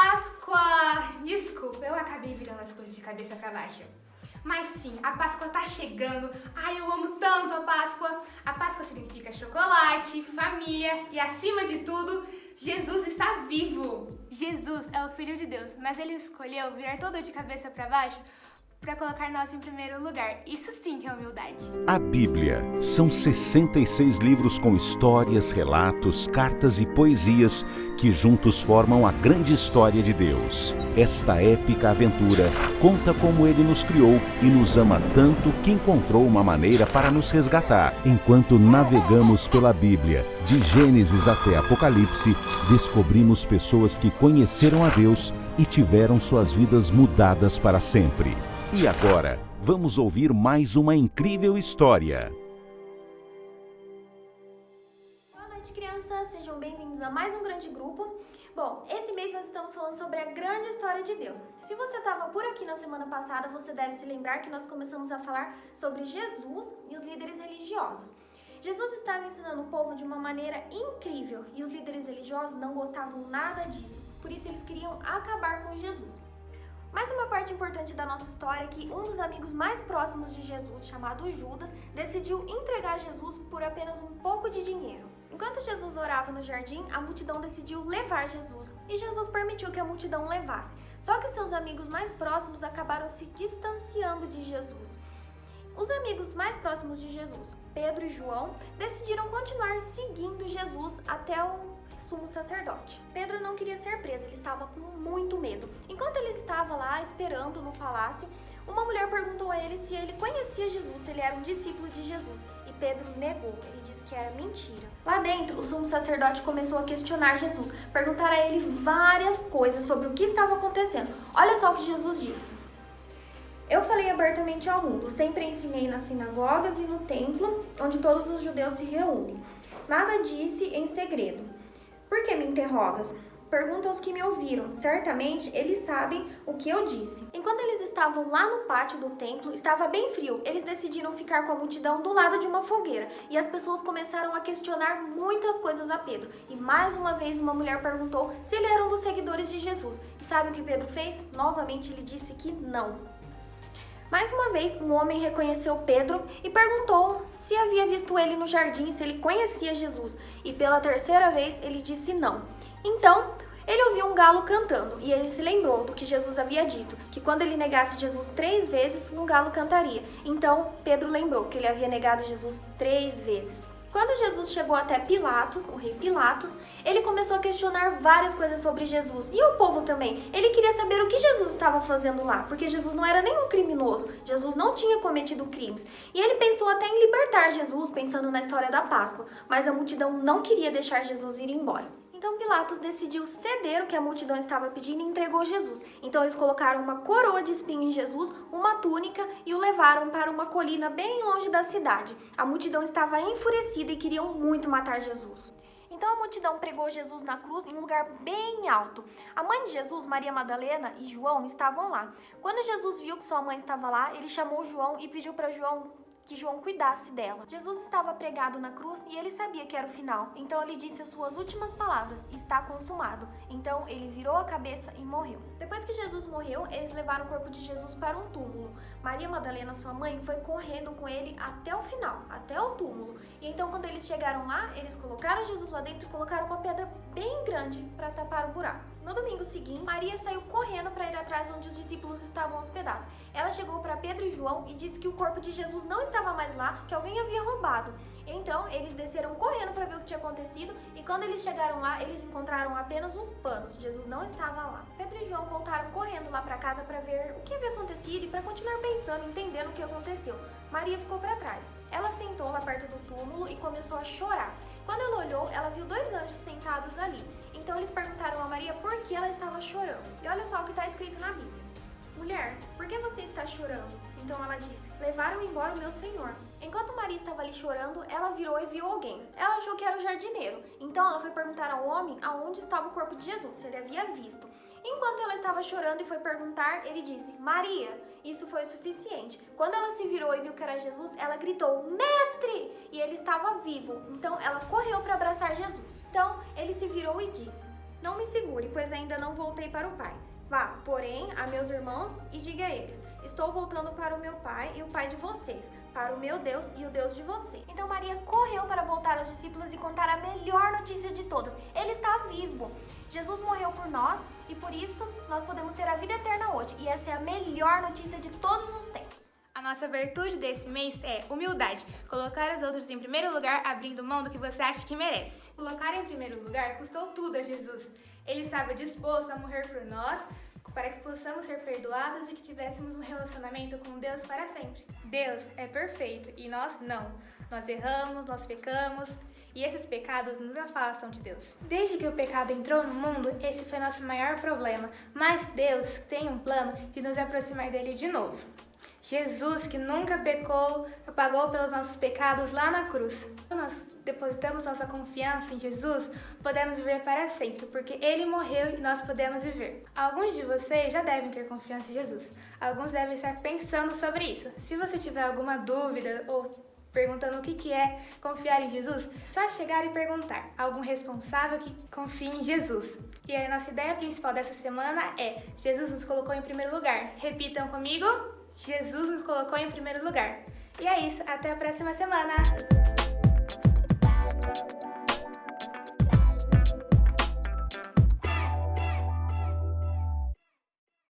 Páscoa! Desculpa, eu acabei virando as coisas de cabeça pra baixo. Mas sim, a Páscoa tá chegando. Ai, eu amo tanto a Páscoa. A Páscoa significa chocolate, família e, acima de tudo, Jesus está vivo. Jesus é o Filho de Deus, mas ele escolheu virar todo de cabeça pra baixo para colocar nós em primeiro lugar. Isso sim que é humildade. A Bíblia são 66 livros com histórias, relatos, cartas e poesias que juntos formam a grande história de Deus. Esta épica aventura conta como Ele nos criou e nos ama tanto que encontrou uma maneira para nos resgatar. Enquanto navegamos pela Bíblia, de Gênesis até Apocalipse, descobrimos pessoas que conheceram a Deus e tiveram suas vidas mudadas para sempre. E agora, vamos ouvir mais uma incrível história. Boa noite, crianças! Sejam bem-vindos a mais um grande grupo. Bom, esse mês nós estamos falando sobre a grande história de Deus. Se você estava por aqui na semana passada, você deve se lembrar que nós começamos a falar sobre Jesus e os líderes religiosos. Jesus estava ensinando o povo de uma maneira incrível e os líderes religiosos não gostavam nada disso. Por isso eles queriam acabar com Jesus. Mais uma parte importante da nossa história é que um dos amigos mais próximos de Jesus, chamado Judas, decidiu entregar Jesus por apenas um pouco de dinheiro. Enquanto Jesus orava no jardim, a multidão decidiu levar Jesus, e Jesus permitiu que a multidão levasse. Só que seus amigos mais próximos acabaram se distanciando de Jesus. Os amigos mais próximos de Jesus, Pedro e João, decidiram continuar seguindo Jesus até o sumo sacerdote. Pedro não queria ser preso, ele estava com muito medo. Enquanto ele estava lá esperando no palácio, uma mulher perguntou a ele se ele conhecia Jesus, se ele era um discípulo de Jesus. E Pedro negou, ele disse que era mentira. Lá dentro, o sumo sacerdote começou a questionar Jesus, perguntar a ele várias coisas sobre o que estava acontecendo. Olha só o que Jesus disse. Eu falei abertamente ao mundo, sempre ensinei nas sinagogas e no templo, onde todos os judeus se reúnem. Nada disse em segredo. Por que me interrogas? Pergunta aos que me ouviram. Certamente eles sabem o que eu disse. Enquanto eles estavam lá no pátio do templo, estava bem frio. Eles decidiram ficar com a multidão do lado de uma fogueira. E as pessoas começaram a questionar muitas coisas a Pedro. E mais uma vez uma mulher perguntou se ele era um dos seguidores de Jesus. E sabe o que Pedro fez? Novamente ele disse que não. Mais uma vez, um homem reconheceu Pedro e perguntou se havia visto ele no jardim, se ele conhecia Jesus. E pela terceira vez, ele disse não. Então, ele ouviu um galo cantando e ele se lembrou do que Jesus havia dito, que quando ele negasse Jesus 3 vezes, um galo cantaria. Então, Pedro lembrou que ele havia negado Jesus 3 vezes. Quando Jesus chegou até Pilatos, o rei Pilatos, ele começou a questionar várias coisas sobre Jesus. E o povo também. Ele queria saber o que Jesus estava fazendo lá, porque Jesus não era nenhum criminoso. Jesus não tinha cometido crimes. E ele pensou até em libertar Jesus, pensando na história da Páscoa. Mas a multidão não queria deixar Jesus ir embora. Então Pilatos decidiu ceder o que a multidão estava pedindo e entregou Jesus. Então eles colocaram uma coroa de espinho em Jesus, uma túnica e o levaram para uma colina bem longe da cidade. A multidão estava enfurecida e queriam muito matar Jesus. Então a multidão pregou Jesus na cruz em um lugar bem alto. A mãe de Jesus, Maria Madalena e João estavam lá. Quando Jesus viu que sua mãe estava lá, ele chamou João e pediu para que João cuidasse dela. Jesus estava pregado na cruz e ele sabia que era o final. Então ele disse as suas últimas palavras: está consumado. Então ele virou a cabeça e morreu. Depois que Jesus morreu, eles levaram o corpo de Jesus para um túmulo. Maria Madalena, sua mãe, foi correndo com ele até o final, até o túmulo. E então quando eles chegaram lá, eles colocaram Jesus lá dentro e colocaram uma pedra bem grande para tapar o buraco. No domingo seguinte, Maria saiu correndo para ir atrás onde os discípulos estavam hospedados. Ela chegou para Pedro e João e disse que o corpo de Jesus não estava mais lá, que alguém havia roubado. Então, eles desceram correndo para ver o que tinha acontecido e quando eles chegaram lá, eles encontraram apenas os panos. Jesus não estava lá. Pedro e João voltaram correndo lá para casa para ver o que havia acontecido e para continuar pensando, entendendo o que aconteceu. Maria ficou para trás. Ela sentou lá perto do túmulo e começou a chorar. Quando ela olhou, ela viu 2 anjos sentados ali. Então eles perguntaram a Maria por que ela estava chorando. E olha só o que está escrito na Bíblia. Mulher, por que você está chorando? Então ela disse, levaram embora o meu Senhor. Enquanto Maria estava ali chorando, ela virou e viu alguém. Ela achou que era o jardineiro. Então ela foi perguntar ao homem aonde estava o corpo de Jesus, se ele havia visto. Enquanto ela estava chorando e foi perguntar, ele disse, Maria. Isso foi o suficiente. Quando ela se virou e viu que era Jesus, ela gritou, Mestre! E ele estava vivo. Então ela correu para abraçar Jesus. Então ele se virou e disse, Não me segure, pois ainda não voltei para o Pai. Vá, porém, a meus irmãos e diga a eles: estou voltando para o meu Pai e o Pai de vocês, para o meu Deus e o Deus de vocês. Então Maria correu para voltar aos discípulos e contar a melhor notícia de todas: Ele está vivo. Jesus morreu por nós e por isso nós podemos ter a vida eterna hoje. E essa é a melhor notícia de todos os tempos. A nossa virtude desse mês é humildade. Colocar os outros em primeiro lugar, abrindo mão do que você acha que merece. Colocar em primeiro lugar custou tudo a Jesus. Ele estava disposto a morrer por nós, para que possamos ser perdoados e que tivéssemos um relacionamento com Deus para sempre. Deus é perfeito e nós não. Nós erramos, nós pecamos e esses pecados nos afastam de Deus. Desde que o pecado entrou no mundo, esse foi nosso maior problema, mas Deus tem um plano de nos aproximar dele de novo. Jesus, que nunca pecou, pagou pelos nossos pecados lá na cruz. Quando nós depositamos nossa confiança em Jesus, podemos viver para sempre, porque Ele morreu e nós podemos viver. Alguns de vocês já devem ter confiança em Jesus. Alguns devem estar pensando sobre isso. Se você tiver alguma dúvida ou perguntando o que é confiar em Jesus, só chegar e perguntar. Algum responsável que confie em Jesus. E a nossa ideia principal dessa semana é: Jesus nos colocou em primeiro lugar. Repitam comigo: Jesus nos colocou em primeiro lugar. E é isso, até a próxima semana!